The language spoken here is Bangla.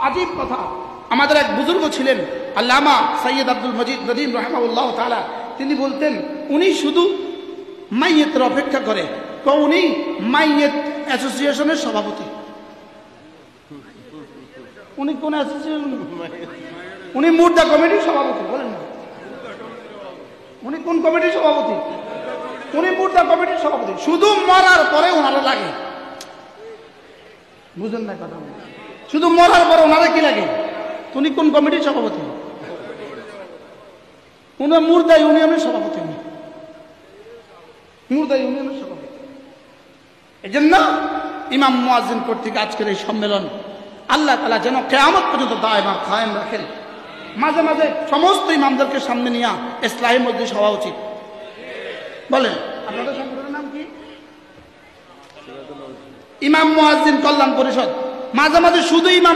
আজীব কথা। আমাদের এক বুজুর্গ ছিলেন আল্লামা সৈয়দ আব্দুল মজিদ নদীম রহমাহুল্লাহ তাআলা, তিনি বলতেন উনি শুধু মাইয়েতের অপেক্ষা করে, উনি মাইয়েত অ্যাসোসিয়েশনের সভাপতি। উনি কোন অ্যাসোসিয়েশন? উনি মুর্দা কমিটির সভাপতি। বলেন না, উনি কোন কমিটির সভাপতি? উনি মুর্দা কমিটির সভাপতি। শুধু মরার পরে ওনারা লাগে, বুঝলেন না কথা? শুধু মরার পরে ওনারা কি লাগে? উনি কোন কমিটির সভাপতি? উনি মুর্দা ইউনিয়নের সভাপতি। মুর্দা ইউনিয়নের সভাপতি। এই জন্য ইমাম মুয়াজ্জিন কর্তৃক আজকের এই সম্মেলন আল্লাহ তাআলা যেন কিয়ামত পর্যন্ত দায়মা কায়েম রাখেন। মাঝে মাঝে সমস্ত ইমামদেরকে সামনে নিয়ে ইসলাহি মজলিস হওয়া উচিত। বলেন আপনাদের সংগঠনের নাম কি? ইমাম মুয়াজ্জিন কল্যাণ পরিষদ। মাঝে মাঝে শুধু ইমাম